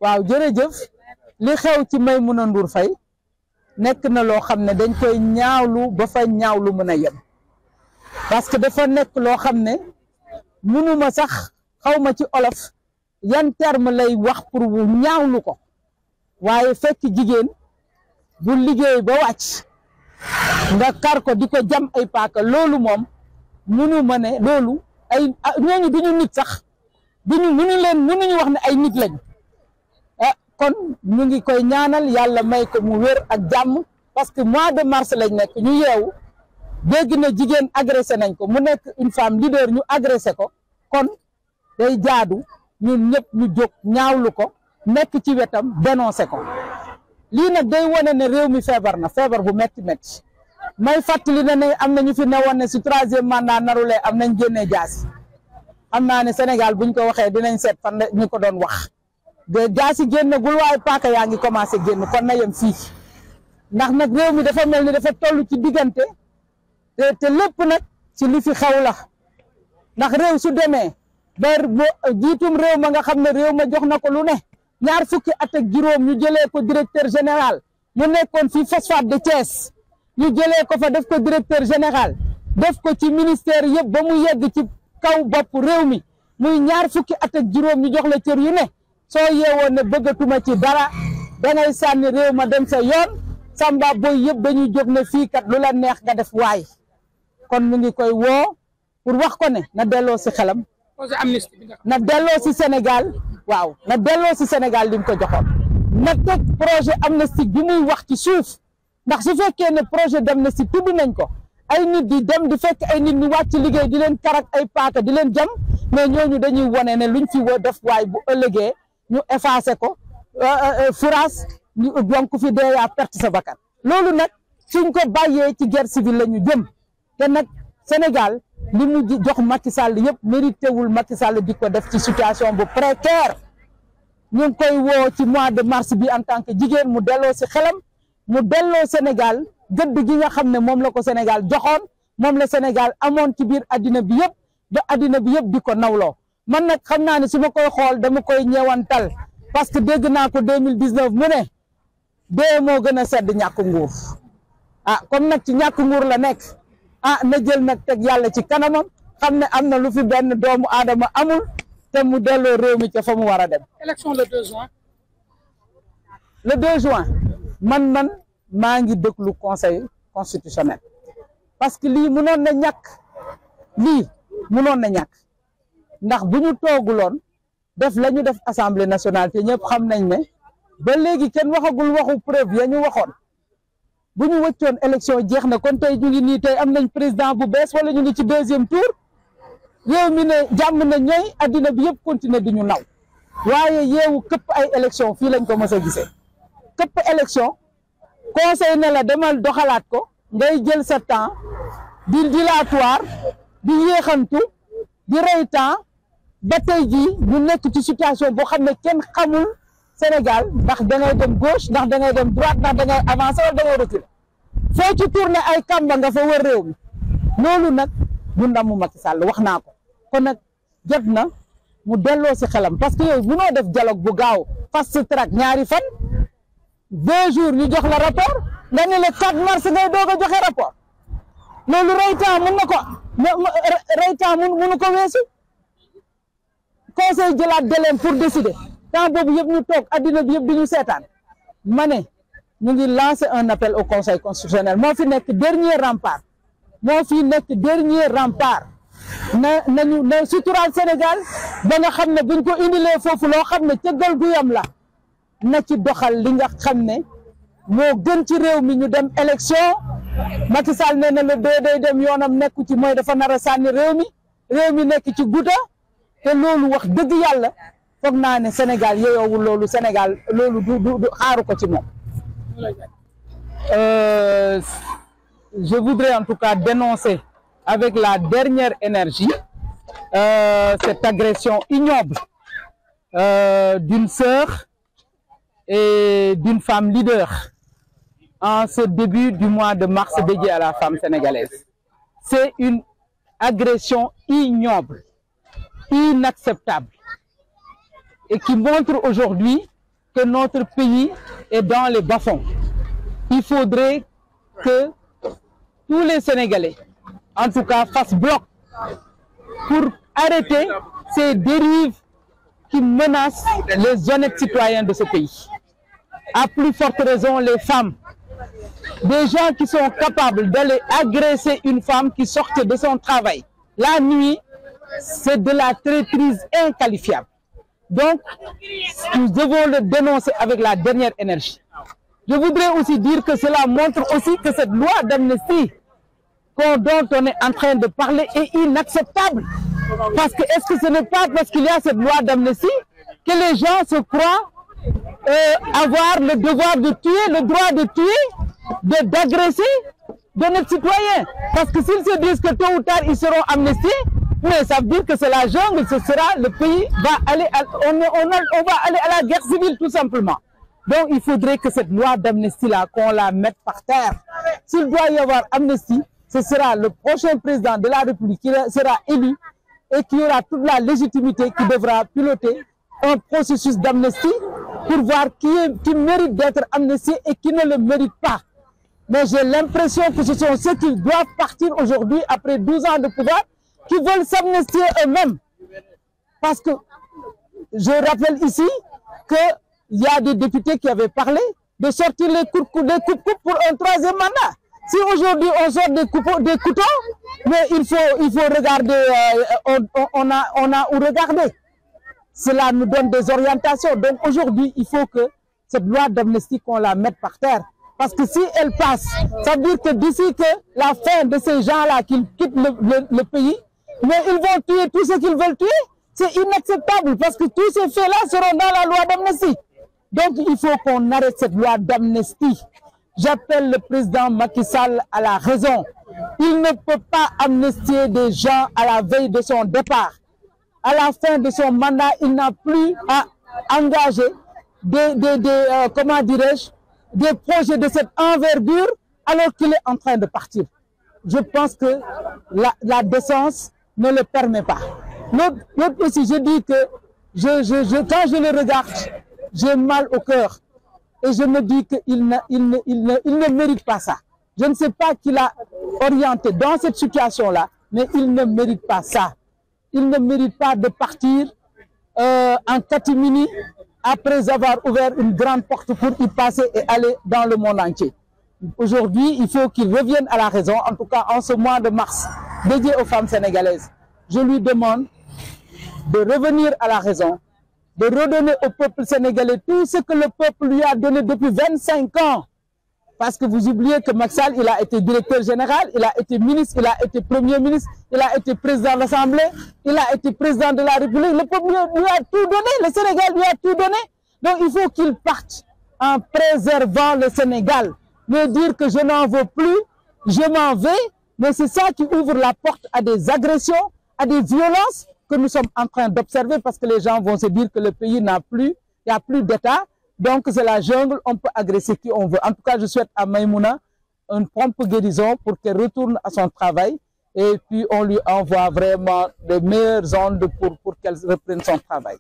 waaw jërëjëf li xew ci Maimouna Ndour Faye nekk na loo xam ne dañ koy ñaawlu ba fa ñaawlu mën a yem parce que dafa nekk loo xam ne mënuma sax xawma ci olof yan terme lay wax pour wu ñaawlu ko waaye fekk jigéen bu liggéey ba wàcc nga kar ko di ko jam ay paaka loolu moom mënuma ne loolu ay ñooñu duñu nit sax mënuñu wax ne ay nit lañ kon ñu ngi koy ñaanal yàlla may ko mu wér ak jàmm parce que mois de mars lañ nekk ñu yeewu dégg na jigéen agressé nañ ko mu nekk une femme leader ñu agressé ko kon day jaadu ñun ñëpp ñu jóg ñaawlu ko nekk ci wetam dénoncé ko lii nag day wane ne réew mi feebar na feebar bu metti metti may fàttali ne am na ñu fi newoon ne si 3e mandat narulee am nañ génnee jaasi xam naa ne Sénégal buñ ko waxee dinañ seet fan la ñu ko doon wax de jaasi génnagul waaye paaka yaa ngi commencé génn kon na yem fii ndax nag réew mi dafa mel ni dafa toll ci diggante te lépp nag ci li fi xew la ndax réew su demee ba jiitum réew ma nga xam ne réew ma jox na ko lu ne 20 fukki at ak juróom ñu jëlee ko directeur général mu nekkoon fii phosphate de Thiès ñu jëlee ko fa def ko directeur général def ko ci ministère yëpp ba mu yegg ci kaw bopp réew mi muy 20 fukki at ak juróom ñu jox la cër yu ne soo yeewoon ne bëggatuma ci dara dangay sànni réew ma dem sa yoon samba boy yëpp dañuy jóg ne fii kat lu la neex nga def waay kon mu ngi koy woo pour wax ko ne na delloo si xelam na delloo si Sénégal waaw na delloo si Sénégal li mu ko joxoon na teg projet amnistie bi muy wax ci suuf ndax su fekkee ne projet d'amnistie tudd nañ ko ay nit di dem di fekk ay nit ñu wàcc liggéey di leen karak ay paaka di leen jam mais ñooñu dañuy wone ne luñ fi woo def waay bu ëllëgee ñu effacé ko furaas ñu donc fi dee yaa perte sa bakkan loolu nag suñ ko bàyyee ci guerre civile la ñu jëm te nag Sénégal li mu jox Macky Sall yëpp mérité wul Macky Sall di ko def ci situation bu précaire ñu ngi koy woo ci mois de mars bi en tant que jigéen mu delloo si xelam mu delloo Sénégal gëdd gi nga xam ne moom la ko Sénégal joxoon moom la Sénégal amoon ci biir addina bi yëpp ba addina bi yëpp di ko nawloo man nag xam naa ne su ma koy xool dama koy ñeewantal parce que dégg naa ko 2019 mu ne dee moo gën a sedd ñàkk nguur comme nag ci ñàkk nguur la nekk na jël nag teg yàlla ci kanamam xam ne am na lu fi benn doomu aadama amul te mu delloo réew mi ca fa mu war a dem. élection le 2 juin. le 2 juin man maa ngi déglu conseil constitutionnel parce que lii mënoon na ñàkk ndax bu ñu tooguloon def la ñu def assemblée nationale te ñëpp xam nañ ne ba léegi kenn waxagul waxu preuve ya ñu waxoon bu ñu wëccoon élection jeex na kon tey ñu ngi nii tey am nañ président bu bees wala ñu ngi ci 2e tour réew mi ne jàmm na ñooy addina bi yëpp continuer di ñu naw waaye yeewu këpp ay élection fii lañ ko mës a gisee këpp élection conseil ne la demal doxalaat ko ngay jël sa temps di dilatoire di yéexantu di rey temps ba tey jii ñu nekk ci situation boo xam ne kenn xamul Sénégal ndax da ngay dem gauche ndax da ngay dem droite ndax da ngay avancer wala da ngay reculer foo ci tourné ay kàmba nga fa wër réew mi loolu nag du ndamu Macky Sall wax naa ko kon nag jot na mu delloo si xelam parce que yooyu munoo def dialogue bu gaaw fast track 2 fan 2 jours ñu jox la rapport nga ne le 4 mars ngay doog a joxe rapport loolu rey temps mun na ko rey temps munu ko weesu conseil jëlaat délai pour décider temps boobu yëpp ñu toog addina bi yëpp di ñu seetaan ma ne ñu ngi lancer un appel au conseil constitutionnel moo fi nekk dernier rempart na suturaal Sénégal ba nga xam ne buñ ko indilee foofu loo xam ne cëggal guyam la na ci doxal li nga xam ne moo gën ci réew mi ñu dem élection Macky Sall nee na le day dem yoonam nekku ci mooy dafa nar a sànni réew mi nekk ci guta te loolu wax dëgg yàlla foog naa ne Sénégal yeyoowul loolu Sénégal loolu du xaaru ko ci moom. Je voudrais en tout cas dénoncer avec la dernière énergie cette agression ignoble d'une sœur et d'une femme leader en ce début du mois de mars dédié à la femme sénégalaise. C'est une agression ignoble, inacceptable et qui montre aujourd'hui que notre pays est dans les bas-fonds. Il faudrait que tous les Sénégalais, en tout cas, fassent bloc pour arrêter ces dérives qui menacent les honnêtes citoyens de ce pays. À plus forte raison, les femmes. Des gens qui sont capables d'aller agresser une femme qui sortait de son travail la nuit, c'est de la traîtrise inqualifiable. Donc, nous devons le dénoncer avec la dernière énergie. Je voudrais aussi dire que cela montre aussi que cette loi d'amnistie dont on est en train de parler est inacceptable. Parce que est-ce que ce n'est pas parce qu'il y a cette loi d'amnistie que les gens se croient avoir le devoir de tuer, le droit de tuer, d'agresser de notre citoyen? Parce que s'ils se disent que tôt ou tard ils seront amnistiés, mais ça veut dire que c'est la jungle, ce sera le pays va aller, on va aller à la guerre civile tout simplement. Donc il faudrait que cette loi d'amnistie là, qu'on la mette par terre. S'il doit y avoir amnistie, ce sera le prochain président de la République qui sera élu et qui aura toute la légitimité, qui devra piloter un processus d'amnistie pour voir qui mérite d'être amnistié et qui ne le mérite pas. Mais j'ai l'impression que ce sont ceux qui doivent partir aujourd'hui, après 12 ans de pouvoir, qui veulent s'amnistier eux-mêmes. Parce que je rappelle ici qu'il y a des députés qui avaient parlé de sortir les coups pour un troisième mandat. Si aujourd'hui on sort des couteaux, mais il faut regarder, on a où regarder. Cela nous donne des orientations. Donc aujourd'hui, il faut que cette loi d'amnistie, qu'on la mette par terre. Parce que si elle passe, ça veut dire que d'ici que la fin de ces gens-là qui quittent le pays, mais ils vont tuer tout ce qu'ils veulent tuer. C'est inacceptable parce que tous ces faits-là seront dans la loi d'amnistie. Donc il faut qu'on arrête cette loi d'amnistie. J'appelle le président Macky Sall à la raison. Il ne peut pas amnistier des gens à la veille de son départ. À la fin de son mandat, il n'a plus à engager comment dirais-je, des projets de cette envergure alors qu'il est en train de partir. Je pense que la décence ne le permet pas. L'autre aussi, je dis que quand je le regarde, j'ai mal au cœur. Et je me dis qu'il ne mérite pas ça. Je ne sais pas qui l'a orienté dans cette situation-là, mais il ne mérite pas ça. Il ne mérite pas de partir en catimini après avoir ouvert une grande porte pour y passer et aller dans le monde entier. Aujourd'hui, il faut qu'il revienne à la raison, en tout cas en ce mois de mars, dédié aux femmes sénégalaises. Je lui demande de revenir à la raison, de redonner au peuple sénégalais tout ce que le peuple lui a donné depuis 25 ans. Parce que vous oubliez que Macky Sall, il a été directeur général, il a été ministre, il a été premier ministre, il a été président de l'Assemblée, il a été président de la République. Le peuple lui a tout donné, le Sénégal lui a tout donné. Donc il faut qu'il parte en préservant le Sénégal. Mais dire que je n'en veux plus, je m'en vais, mais c'est ça qui ouvre la porte à des agressions, à des violences que nous sommes en train d'observer parce que les gens vont se dire que le pays n'a plus, il n'y a plus d'État. Donc c'est la jungle, on peut agresser qui on veut. En tout cas, je souhaite à Maïmouna une prompte guérison pour qu'elle retourne à son travail et puis on lui envoie vraiment les meilleures ondes pour qu'elle reprenne son travail.